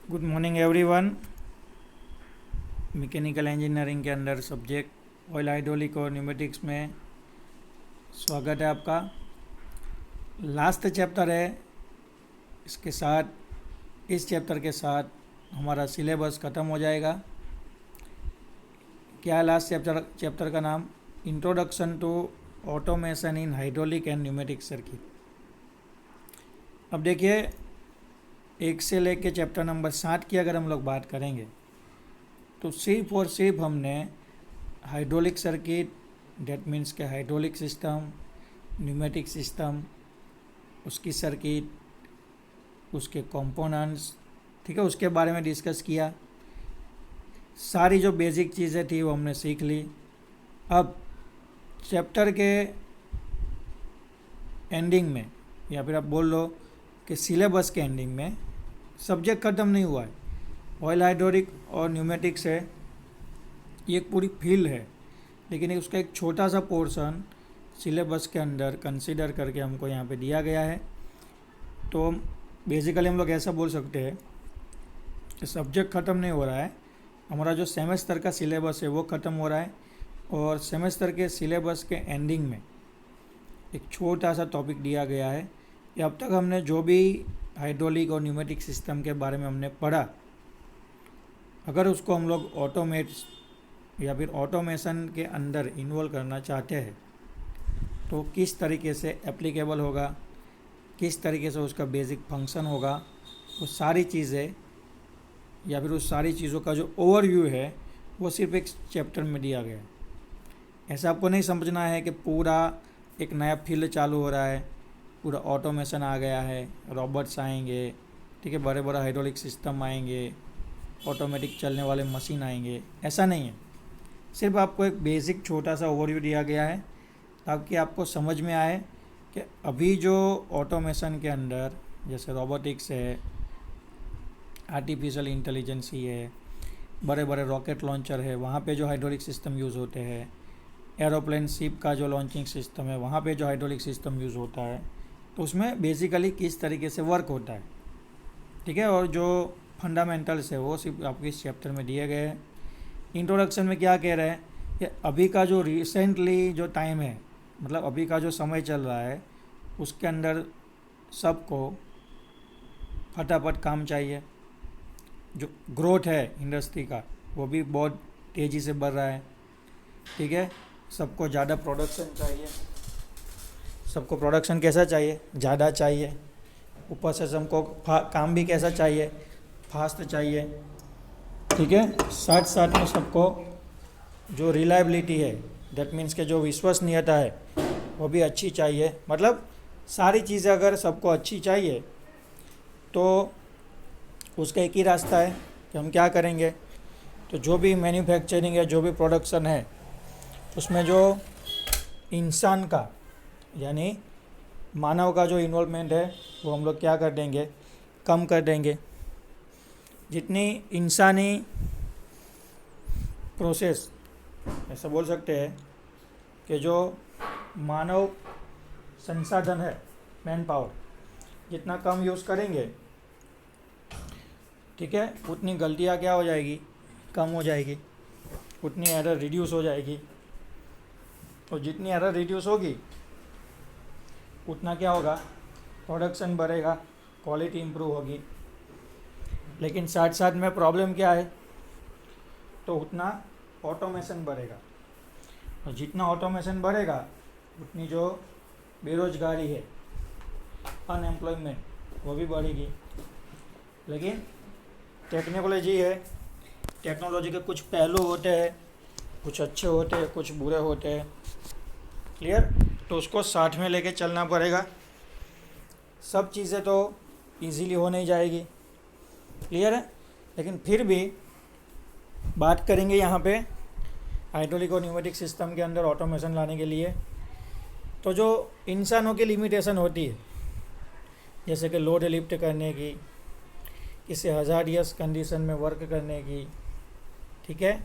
Good morning everyone. Mechanical engineering के अंदर subject oil hydraulic और न्यूमेटिक्स में स्वागत है आपका। लास्ट चैप्टर है, इसके साथ इस चैप्टर के साथ हमारा सिलेबस ख़त्म हो जाएगा। क्या है लास्ट चैप्टर का नाम? Introduction to automation in hydraulic and pneumatic circuit. अब देखिए, 1 से लेके चैप्टर नंबर 7 की अगर हम लोग बात करेंगे तो सिर्फ और सिर्फ हमने हाइड्रोलिक सर्किट, डेट मीन्स के हाइड्रोलिक सिस्टम, न्यूमेटिक सिस्टम, उसकी सर्किट, उसके कंपोनेंट्स, ठीक है, उसके बारे में डिस्कस किया। सारी जो बेसिक चीज़ें थी वो हमने सीख ली। अब चैप्टर के एंडिंग में, या फिर आप बोल लो कि सिलेबस के एंडिंग में, सब्जेक्ट ख़त्म नहीं हुआ है। ऑयल हाइड्रोलिक और न्यूमेटिक्स है, ये एक पूरी फील्ड है, लेकिन उसका एक छोटा सा पोर्शन सिलेबस के अंदर कंसीडर करके हमको यहाँ पे दिया गया है। तो बेसिकली हम लोग ऐसा बोल सकते हैं कि सब्जेक्ट ख़त्म नहीं हो रहा है, हमारा जो सेमेस्टर का सिलेबस है वो ख़त्म हो रहा है, और सेमेस्टर के सिलेबस के एंडिंग में एक छोटा सा टॉपिक दिया गया है कि अब तक हमने जो भी हाइड्रोलिक और न्यूमेटिक सिस्टम के बारे में हमने पढ़ा, अगर उसको हम लोग ऑटोमेट या फिर ऑटोमेशन के अंदर इन्वॉल्व करना चाहते हैं तो किस तरीके से एप्लीकेबल होगा, किस तरीके से उसका बेसिक फंक्शन होगा, वो सारी चीज़ें या फिर उस सारी चीज़ों का जो ओवरव्यू है वो सिर्फ एक चैप्टर में दिया गया है। ऐसा आपको नहीं समझना है कि पूरा एक नया फील्ड चालू हो रहा है, पूरा ऑटोमेशन आ गया है, रोबोट्स आएंगे, ठीक है, बड़े बड़े हाइड्रोलिक सिस्टम आएंगे, ऑटोमेटिक चलने वाले मशीन आएंगे, ऐसा नहीं है। सिर्फ आपको एक बेसिक छोटा सा ओवरव्यू दिया गया है ताकि आपको समझ में आए कि अभी जो ऑटोमेशन के अंदर जैसे रोबोटिक्स है, आर्टिफिशियल इंटेलिजेंसी है, बड़े बड़े रॉकेट लॉन्चर है, वहाँ पे जो हाइड्रोलिक सिस्टम यूज़ होते हैं, एरोप्लेन शिप का जो लॉन्चिंग सिस्टम है वहाँ पे जो हाइड्रोलिक सिस्टम यूज़ होता है, तो उसमें बेसिकली किस तरीके से वर्क होता है, ठीक है, और जो फंडामेंटल्स है वो सिर्फ आपको इस चैप्टर में दिए गए हैं। इंट्रोडक्शन में क्या कह रहे हैं कि अभी का जो रिसेंटली जो टाइम है, मतलब अभी का जो समय चल रहा है, उसके अंदर सबको फटाफट काम चाहिए। जो ग्रोथ है इंडस्ट्री का वो भी बहुत तेज़ी से बढ़ रहा है, ठीक है, सबको ज़्यादा प्रोडक्शन चाहिए। सबको प्रोडक्शन कैसा चाहिए? ज़्यादा चाहिए। ऊपर से सबको काम भी कैसा चाहिए? फास्ट चाहिए, ठीक है। साथ साथ में सबको जो रिलायबिलिटी है, दैट मीन्स के जो विश्वसनीयता है वो भी अच्छी चाहिए। मतलब सारी चीज़ें अगर सबको अच्छी चाहिए तो उसका एक ही रास्ता है कि हम क्या करेंगे, तो जो भी मैन्युफैक्चरिंग है, जो भी प्रोडक्शन है, उसमें जो इंसान का यानी मानव का जो इन्वॉल्वमेंट है वो हम लोग क्या कर देंगे? कम कर देंगे। जितनी इंसानी प्रोसेस, ऐसा बोल सकते हैं कि जो मानव संसाधन है, मैन पावर, जितना कम यूज़ करेंगे, ठीक है, उतनी गलतियाँ क्या हो जाएगी? कम हो जाएगी, उतनी एरर रिड्यूस हो जाएगी। और जितनी एरर रिड्यूस होगी उतना क्या होगा? प्रोडक्शन बढ़ेगा, क्वालिटी इम्प्रूव होगी। लेकिन साथ साथ में प्रॉब्लम क्या है? तो उतना ऑटोमेशन बढ़ेगा, और जितना ऑटोमेशन बढ़ेगा उतनी जो बेरोजगारी है, अनएम्प्लॉयमेंट, वो भी बढ़ेगी। लेकिन टेक्नोलॉजी है, टेक्नोलॉजी के कुछ पहलू होते हैं, कुछ अच्छे होते हैं, कुछ बुरे होते हैं, क्लियर। तो उसको साथ में लेके चलना पड़ेगा। सब चीज़ें तो इजीली हो नहीं जाएगी, क्लियर है। लेकिन फिर भी बात करेंगे यहाँ पे हाइड्रोलिक और न्यूमेटिक सिस्टम के अंदर ऑटोमेशन लाने के लिए। तो जो इंसानों की लिमिटेशन होती है, जैसे कि लोड लिफ्ट करने की, किसी हज़ारियस कंडीशन में वर्क करने की, ठीक है,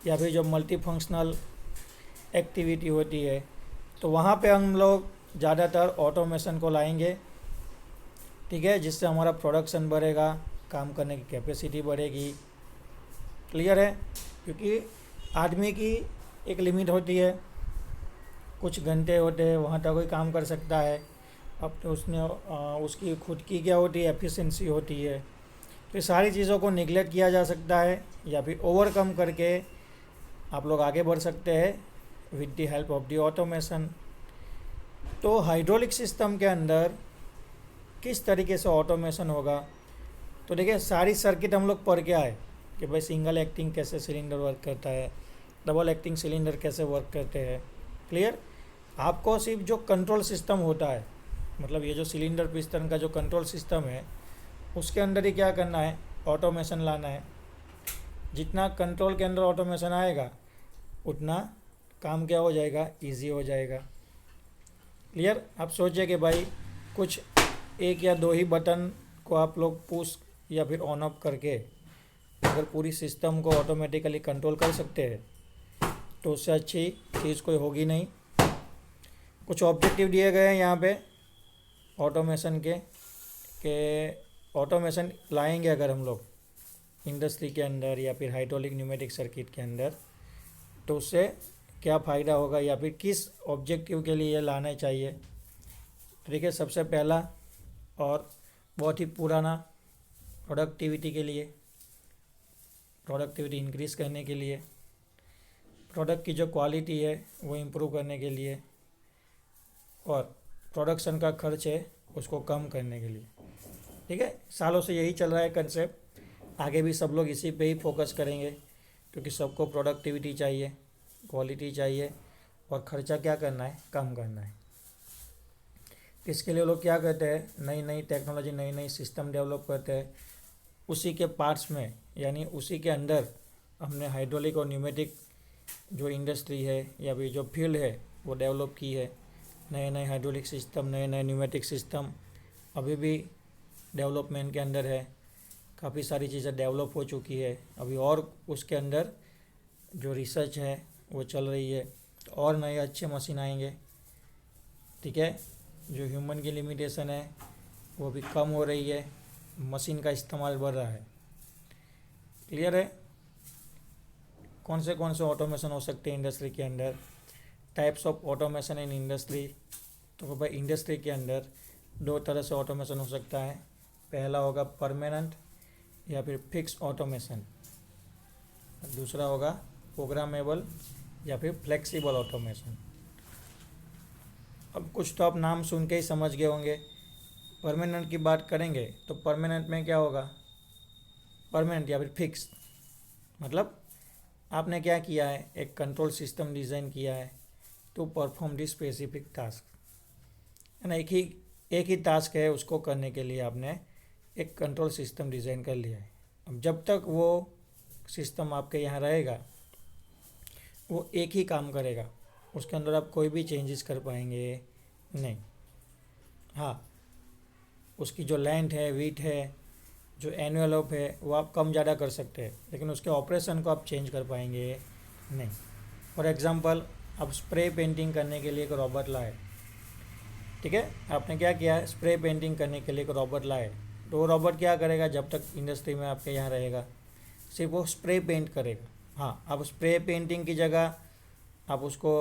या फिर जो मल्टी फंक्शनल एक्टिविटी होती है, तो वहाँ पे हम लोग ज़्यादातर ऑटोमेशन को लाएंगे, ठीक है, जिससे हमारा प्रोडक्शन बढ़ेगा, काम करने की कैपेसिटी बढ़ेगी। क्लियर है? क्योंकि आदमी की एक लिमिट होती है, कुछ घंटे होते हैं, वहाँ तक कोई काम कर सकता है। अब तो उसकी खुद की क्या होती है, एफिशिएंसी होती है। तो ये सारी चीज़ों को निगलेक्ट किया जा सकता है या फिर ओवरकम करके आप लोग आगे बढ़ सकते हैं with the help of the automation. तो हाइड्रोलिक सिस्टम के अंदर किस तरीके से ऑटोमेशन होगा, तो देखिए सारी सर्किट हम लोग पढ़ के आए कि भाई सिंगल एक्टिंग कैसे सिलेंडर वर्क करता है, डबल एक्टिंग सिलेंडर कैसे वर्क करते हैं। क्लियर? आपको सिर्फ जो कंट्रोल सिस्टम होता है, मतलब ये जो सिलेंडर पिस्टन का जो कंट्रोल सिस्टम है, उसके अंदर ही क्या करना है, ऑटोमेशन लाना है। जितना कंट्रोल के अंदर ऑटोमेशन आएगा उतना काम क्या हो जाएगा, इजी हो जाएगा। क्लियर? आप सोचिए कि भाई कुछ एक या दो ही बटन को आप लोग पुश या फिर ऑन ऑफ करके अगर पूरी सिस्टम को ऑटोमेटिकली कंट्रोल कर सकते हैं तो उससे अच्छी चीज़ कोई होगी नहीं। कुछ ऑब्जेक्टिव दिए गए हैं यहाँ पे ऑटोमेशन के ऑटोमेशन लाएंगे अगर हम लोग इंडस्ट्री के अंदर या फिर हाइड्रोलिक न्यूमेटिक सर्किट के अंदर, तो उससे क्या फ़ायदा होगा या फिर किस ऑब्जेक्टिव के लिए लाना चाहिए। देखिए सबसे पहला और बहुत ही पुराना, प्रोडक्टिविटी के लिए, प्रोडक्टिविटी इंक्रीज़ करने के लिए, प्रोडक्ट की जो क्वालिटी है वो इम्प्रूव करने के लिए, और प्रोडक्शन का खर्च है उसको कम करने के लिए। ठीक है, सालों से यही चल रहा है कंसेप्ट, आगे भी सब लोग इसी पे ही फोकस करेंगे क्योंकि सबको प्रोडक्टिविटी चाहिए, क्वालिटी चाहिए और ख़र्चा क्या करना है, कम करना है। इसके लिए लोग क्या करते हैं, नई नई टेक्नोलॉजी, नई नई सिस्टम डेवलप करते हैं। उसी के पार्ट्स में यानी उसी के अंदर हमने हाइड्रोलिक और न्यूमेटिक जो इंडस्ट्री है या फिर जो फील्ड है वो डेवलप की है। नए नए हाइड्रोलिक सिस्टम, नए नए न्यूमेटिक सिस्टम अभी भी डेवलपमेंट के अंदर है। काफ़ी सारी चीज़ें डेवलप हो चुकी है अभी, और उसके अंदर जो रिसर्च है वो चल रही है, और नए अच्छे मशीन आएंगे। ठीक है, जो ह्यूमन की लिमिटेशन है वो भी कम हो रही है, मशीन का इस्तेमाल बढ़ रहा है। क्लियर है? कौन से ऑटोमेशन हो सकते हैं इंडस्ट्री के अंदर, types of automation in industry. तो भाई इंडस्ट्री के अंदर दो तरह से ऑटोमेशन हो सकता है। पहला होगा परमानेंट या फिर फिक्स ऑटोमेशन, दूसरा होगा प्रोग्रामेबल या फिर फ्लेक्सिबल ऑटोमेशन। अब कुछ तो आप नाम सुन के ही समझ गए होंगे। परमानेंट की बात करेंगे तो परमानेंट में क्या होगा, परमानेंट या फिर फिक्स, मतलब आपने क्या किया है, एक कंट्रोल सिस्टम डिज़ाइन किया है to perform this specific task, है ना। एक ही टास्क है, उसको करने के लिए आपने एक कंट्रोल सिस्टम डिज़ाइन कर लिया है। अब जब तक वो सिस्टम आपके यहाँ रहेगा वो एक ही काम करेगा, उसके अंदर आप कोई भी चेंजेस कर पाएंगे नहीं। हाँ, उसकी जो लेंथ है, विड्थ है, जो एनवेलप है वो आप कम ज़्यादा कर सकते हैं, लेकिन उसके ऑपरेशन को आप चेंज कर पाएंगे नहीं। फॉर एग्जांपल, आप स्प्रे पेंटिंग करने के लिए एक रॉबर्ट लाए, ठीक है, आपने क्या किया है, स्प्रे पेंटिंग करने के लिए एक रॉबर्ट लाए, तो वो रॉबर्ट क्या करेगा, जब तक इंडस्ट्री में आपके यहाँ रहेगा सिर्फ वो स्प्रे पेंट करेगा। हाँ, आप स्प्रे पेंटिंग की जगह आप उसको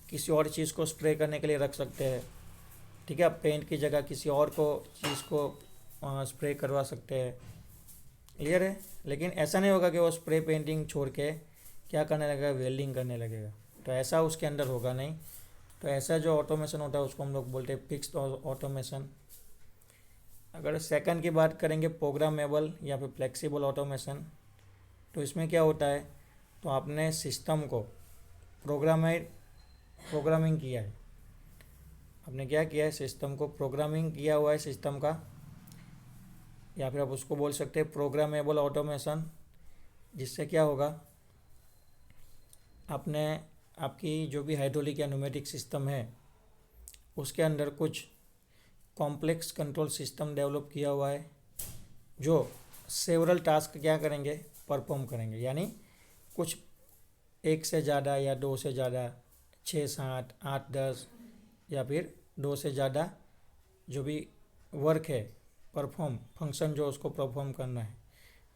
किसी और चीज़ को स्प्रे करने के लिए रख सकते हैं। ठीक है, आप पेंट की जगह किसी और को चीज़ को स्प्रे करवा सकते हैं। क्लियर है? लेकिन ऐसा नहीं होगा कि वो स्प्रे पेंटिंग छोड़ के क्या करने लगेगा, वेल्डिंग करने लगेगा, तो ऐसा उसके अंदर होगा नहीं। तो ऐसा जो ऑटोमेशन होता है उसको हम लोग बोलते हैं फिक्स्ड ऑटोमेशन। अगर सेकंड की बात करेंगे, प्रोग्रामेबल या फिर फ्लेक्सिबल ऑटोमेशन, तो इसमें क्या होता है, तो आपने सिस्टम को प्रोग्रामिंग किया है, आपने क्या किया है, सिस्टम को प्रोग्रामिंग किया हुआ है सिस्टम का, या फिर आप उसको बोल सकते हैं प्रोग्रामेबल ऑटोमेशन। जिससे क्या होगा, आपने आपकी जो भी हाइड्रोलिक या न्यूमेटिक सिस्टम है उसके अंदर कुछ कॉम्प्लेक्स कंट्रोल सिस्टम डेवलप किया हुआ है जो सेवरल टास्क क्या करेंगे, परफॉर्म करेंगे। यानी कुछ एक से ज़्यादा या दो से ज़्यादा, 6, 7, 8, 10 या फिर दो से ज़्यादा जो भी वर्क है फंक्शन जो उसको परफॉर्म करना है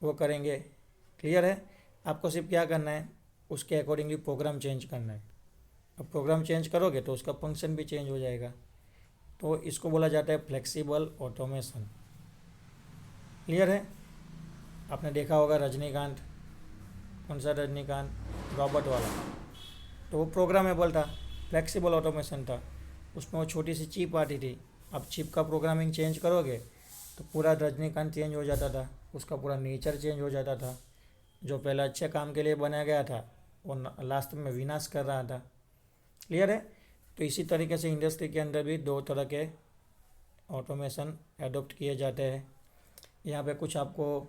वो करेंगे। क्लियर है? आपको सिर्फ क्या करना है, उसके अकॉर्डिंगली प्रोग्राम चेंज करना है। अब प्रोग्राम चेंज करोगे तो उसका फंक्शन भी चेंज हो जाएगा। तो इसको बोला जाता है फ्लेक्सिबल ऑटोमेशन। क्लियर है? आपने देखा होगा रजनीकांत, कौन सा रजनीकांत, रॉबर्ट वाला, तो वो प्रोग्रामेबल था, फ्लेक्सिबल ऑटोमेशन था। उसमें वो छोटी सी चिप आती थी। अब चिप का प्रोग्रामिंग चेंज करोगे तो पूरा रजनीकांत चेंज हो जाता था, उसका पूरा नेचर चेंज हो जाता था। जो पहले अच्छे काम के लिए बनाया गया था वो लास्ट में विनाश कर रहा था। क्लियर है? तो इसी तरीके से इंडस्ट्री के अंदर भी दो तरह के ऑटोमेशन एडॉप्ट किए जाते हैं। यहाँ पे कुछ आपको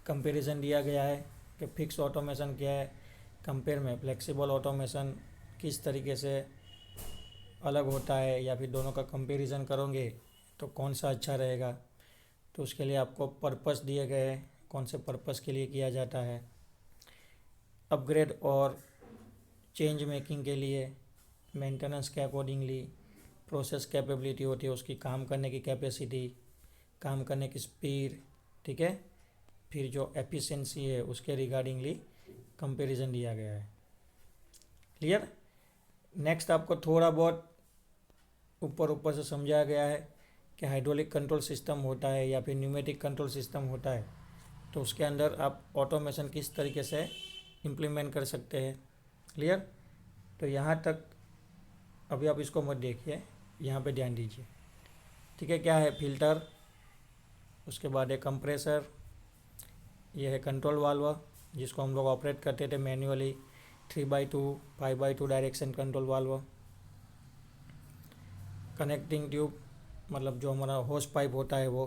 कंपैरिजन दिया गया है कि फिक्स ऑटोमेशन क्या है, कंपेयर में फ्लेक्सिबल ऑटोमेशन किस तरीके से अलग होता है, या फिर दोनों का कंपैरिजन करोगे तो कौन सा अच्छा रहेगा। तो उसके लिए आपको पर्पस दिए गए हैं, कौन से पर्पस के लिए किया जाता है। अपग्रेड और चेंज मेकिंग के लिए, मेंटेनेंस के अकॉर्डिंगली, प्रोसेस कैपेबिलिटी होती है उसकी, काम करने की कैपेसिटी, काम करने की स्पीड, ठीक है। फिर जो एफिशिएंसी है उसके रिगार्डिंगली कंपैरिजन दिया गया है। क्लियर? नेक्स्ट आपको थोड़ा बहुत ऊपर ऊपर से समझाया गया है कि हाइड्रोलिक कंट्रोल सिस्टम होता है या फिर न्यूमेटिक कंट्रोल सिस्टम होता है, तो उसके अंदर आप ऑटोमेशन किस तरीके से इम्प्लीमेंट कर सकते हैं। क्लियर? तो यहाँ तक अभी आप इसको मत देखिए, यहाँ पे ध्यान दीजिए। ठीक है? क्या है? फिल्टर, उसके बाद है कंप्रेसर, ये है कंट्रोल वाल्व जिसको हम लोग ऑपरेट करते थे manually, 3/2 5/2 direction control valve. Connecting tube मतलब जो हमारा होस पाइप होता है वो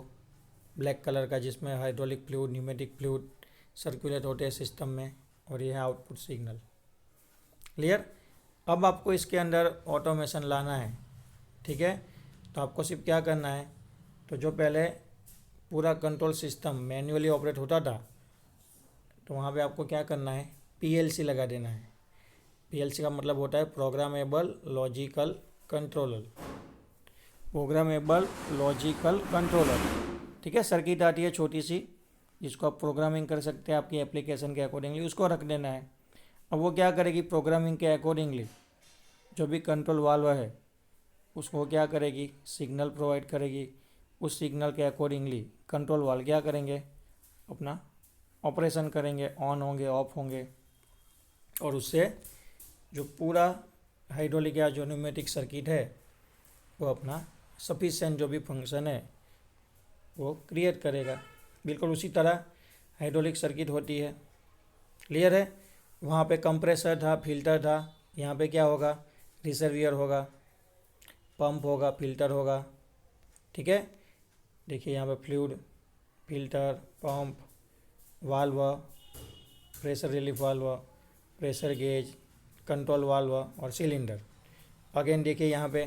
ब्लैक कलर का, जिसमें hydraulic fluid, pneumatic fluid circulate होते हैं सिस्टम में, और ये है आउटपुट सिग्नल। क्लियर? अब आपको इसके अंदर ऑटोमेशन लाना है। ठीक है? तो आपको सिर्फ क्या करना है, तो जो पहले पूरा कंट्रोल सिस्टम मैन्युअली ऑपरेट होता था तो वहाँ पे आपको क्या करना है, पीएलसी लगा देना है। पीएलसी का मतलब होता है programmable logical controller, programmable logical controller. ठीक है? सर्किट आती है छोटी सी जिसको आप प्रोग्रामिंग कर सकते हैं आपकी एप्लीकेशन के अकॉर्डिंगली, उसको रख देना है। अब वो क्या करेगी, प्रोग्रामिंग के अकॉर्डिंगली जो भी कंट्रोल वाल्व है उसको क्या करेगी, सिग्नल प्रोवाइड करेगी। उस सिग्नल के अकॉर्डिंगली कंट्रोल वाल्व क्या करेंगे, अपना ऑपरेशन करेंगे, ऑन होंगे, ऑफ होंगे, और उससे जो पूरा हाइड्रोलिक या जो न्यूमेटिक सर्किट है वो अपना सफिशिएंट जो भी फंक्शन है वो क्रिएट करेगा। बिल्कुल उसी तरह हाइड्रोलिक सर्किट होती है। क्लियर है? वहाँ पे कंप्रेसर था, फिल्टर था, यहाँ पे क्या होगा, रिजर्वियर होगा, पंप होगा, फिल्टर होगा। ठीक है? देखिए यहाँ पे fluid, filter, pump, valve, pressure relief valve, pressure gauge, control valve और सिलेंडर। अगेन देखिए यहाँ पे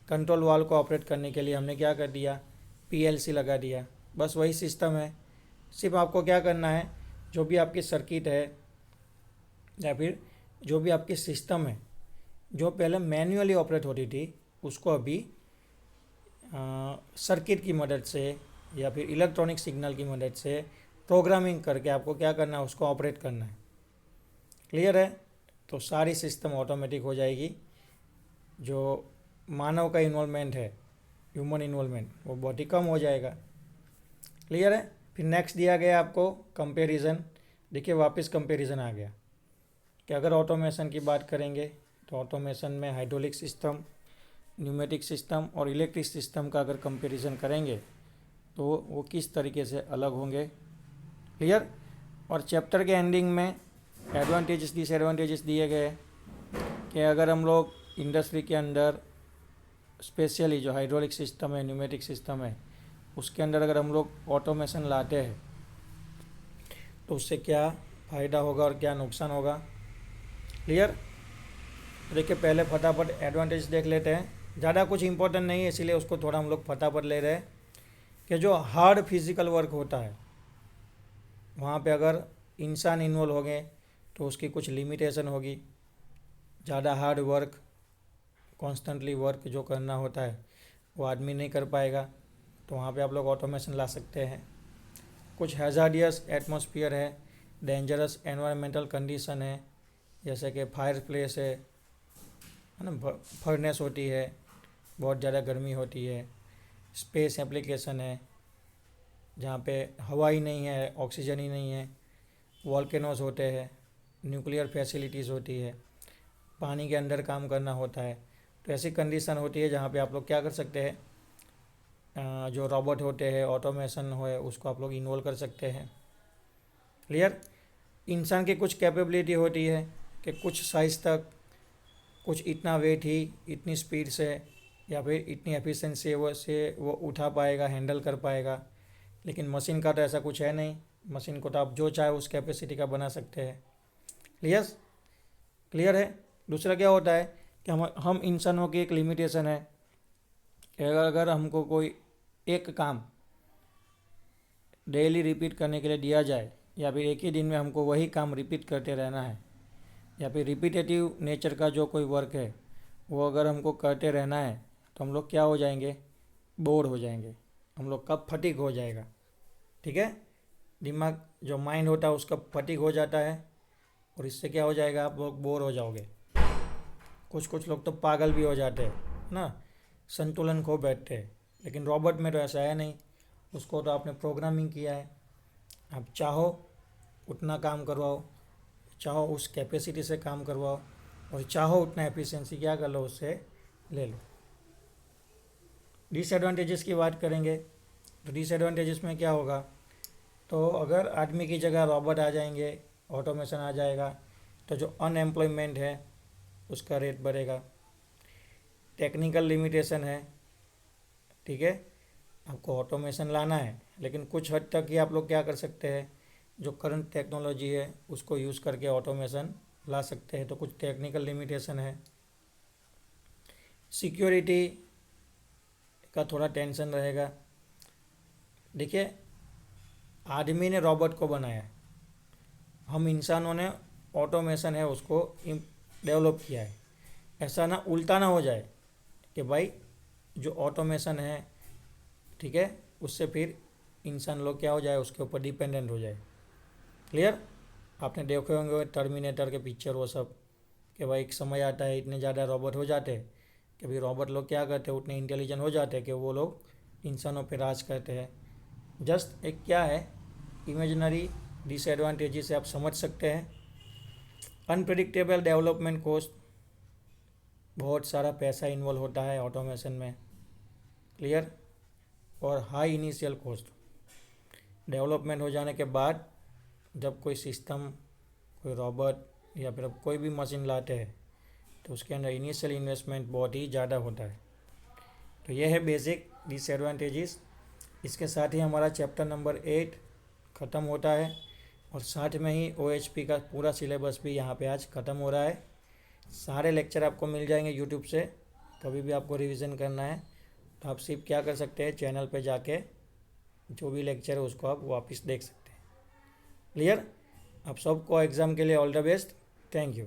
कंट्रोल वाल्व को ऑपरेट करने के लिए हमने क्या कर दिया, पीएलसी लगा दिया। बस वही सिस्टम है, सिर्फ आपको क्या करना है, जो भी आपकी सर्किट है या फिर जो भी आपकी सिस्टम है जो पहले मैन्युअली ऑपरेट होती थी उसको अभी सर्किट की मदद से या फिर इलेक्ट्रॉनिक सिग्नल की मदद से प्रोग्रामिंग करके आपको क्या करना है, उसको ऑपरेट करना है। क्लियर है? तो सारी सिस्टम ऑटोमेटिक हो जाएगी। जो मानव का इन्वॉल्वमेंट है, ह्यूमन इन्वॉल्वमेंट, वो बहुत ही कम हो जाएगा। क्लियर है? फिर नेक्स्ट दिया गया आपको कंपैरिजन। देखिए वापस कंपैरिजन आ गया कि अगर ऑटोमेशन की बात करेंगे तो ऑटोमेशन में हाइड्रोलिक सिस्टम, न्यूमेटिक सिस्टम और इलेक्ट्रिक सिस्टम का अगर कंपैरिजन करेंगे तो वो किस तरीके से अलग होंगे। क्लियर? और चैप्टर के एंडिंग में एडवांटेजेस, डिसएडवांटेजेस दिए गए कि अगर हम लोग इंडस्ट्री के अंदर स्पेशली जो हाइड्रोलिक सिस्टम है, न्यूमेटिक सिस्टम है, उसके अंदर अगर हम लोग ऑटोमेशन लाते हैं तो उससे क्या फ़ायदा होगा और क्या नुकसान होगा। क्लियर? देखिए पहले फटाफट एडवांटेज देख लेते हैं, ज़्यादा कुछ इंपॉर्टेंट नहीं है इसीलिए उसको थोड़ा हम लोग फटाफट ले रहे हैं। कि जो हार्ड फिजिकल वर्क होता है वहाँ पे अगर इंसान इन्वॉल्व हो गए तो उसकी कुछ लिमिटेशन होगी। ज़्यादा हार्ड वर्क, कॉन्स्टेंटली वर्क जो करना होता है वो आदमी नहीं कर पाएगा। तो वहाँ पे आप लोग ऑटोमेशन ला सकते हैं। कुछ हैज़ार्डियस एटमॉस्फेयर है, डेंजरस एनवायरमेंटल कंडीशन है, जैसे कि फायर प्लेस है ना, फर्नेस होती है, बहुत ज़्यादा गर्मी होती है। स्पेस एप्लीकेशन है जहाँ पे हवा ही नहीं है, ऑक्सीजन ही नहीं है। वॉल्केनोज होते हैं, न्यूक्लियर फैसिलिटीज़ होती है, पानी के अंदर काम करना होता है। तो ऐसी कंडीशन होती है जहाँ पे आप लोग क्या कर सकते हैं, जो रोबोट होते हैं, ऑटोमेशन हो, उसको आप लोग इन्वॉल्व कर सकते हैं। क्लियर। इंसान की कुछ कैपेबिलिटी होती है कि कुछ साइज़ तक, कुछ इतना वेट ही इतनी स्पीड से या फिर इतनी एफिशिएंसी वो उठा पाएगा, हैंडल कर पाएगा। लेकिन मशीन का तो ऐसा कुछ है नहीं। मशीन को तो आप जो चाहे उस कैपेसिटी का बना सकते हैं। क्लियर। क्लियर है। दूसरा क्या होता है कि हम इंसानों की एक लिमिटेशन है कि अगर हमको कोई एक काम डेली रिपीट करने के लिए दिया जाए, या फिर एक ही दिन में हमको वही काम रिपीट करते रहना है, या फिर रिपीटेटिव नेचर का जो कोई वर्क है वो अगर हमको करते रहना है, तो हम लोग क्या हो जाएंगे, बोर हो जाएंगे। हम लोग का फटीग हो जाएगा। ठीक है। दिमाग जो माइंड होता है उसका फटीग हो जाता है, और इससे क्या हो जाएगा, आप लोग बोर हो जाओगे। कुछ कुछ लोग तो पागल भी हो जाते हैं ना, संतुलन खो बैठते हैं। लेकिन रॉबोट में तो ऐसा है नहीं। उसको तो आपने प्रोग्रामिंग किया है, आप चाहो उतना काम करवाओ, चाहो उस कैपेसिटी से काम करवाओ, और चाहो उतना एफिशिएंसी क्या कर लो, उससे ले लो। डिसएडवांटेजेस की बात करेंगे तो डिसएडवांटेजेस में क्या होगा, तो अगर आदमी की जगह रॉबोट आ जाएंगे, ऑटोमेशन आ जाएगा, तो जो अनएम्प्लॉयमेंट है उसका रेट बढ़ेगा। टेक्निकल लिमिटेशन है। ठीक है। आपको ऑटोमेशन लाना है, लेकिन कुछ हद तक ही आप लोग क्या कर सकते हैं, जो करंट टेक्नोलॉजी है उसको यूज़ करके ऑटोमेशन ला सकते हैं। तो कुछ टेक्निकल लिमिटेशन है। सिक्योरिटी का थोड़ा टेंशन रहेगा। देखिए, आदमी ने रॉबोट को बनाया है, हम इंसानों ने ऑटोमेशन है उसको डेवलप किया है। ऐसा ना उल्टा ना हो जाए कि भाई जो ऑटोमेशन है, ठीक है, उससे फिर इंसान लोग क्या हो जाए, उसके ऊपर डिपेंडेंट हो जाए। क्लियर। आपने देखे होंगे टर्मिनेटर के पिक्चर वो सब, कि भाई एक समय आता है इतने ज़्यादा रोबोट हो जाते हैं कि भाई रोबोट लोग क्या करते हैं, उतने इंटेलिजेंट हो जाते हैं कि वो लोग इंसानों पे राज करते हैं। जस्ट एक क्या है, इमेजिनरी डिसएडवांटेजेस से आप समझ सकते हैं। अनप्रेडिक्टेबल डेवलपमेंट कॉस्ट, बहुत सारा पैसा इन्वॉल्व होता है ऑटोमेशन में। क्लियर। और हाई इनिशियल कॉस्ट, डेवलपमेंट हो जाने के बाद जब कोई सिस्टम, कोई रोबोट या फिर कोई भी मशीन लाते हैं, तो उसके अंदर इनिशियल इन्वेस्टमेंट बहुत ही ज़्यादा होता है। तो ये है बेसिक डिसएडवांटेजेस। इसके साथ ही हमारा चैप्टर नंबर 8 ख़त्म होता है, और साथ में ही OHP का पूरा सिलेबस भी यहाँ पे आज ख़त्म हो रहा है। सारे लेक्चर आपको मिल जाएंगे यूट्यूब से। कभी भी आपको रिवीजन करना है तो आप सिर्फ क्या कर सकते हैं, चैनल पे जाके जो भी लेक्चर है उसको आप वापस देख सकते हैं। क्लियर। आप सबको एग्ज़ाम के लिए all the best. Thank you.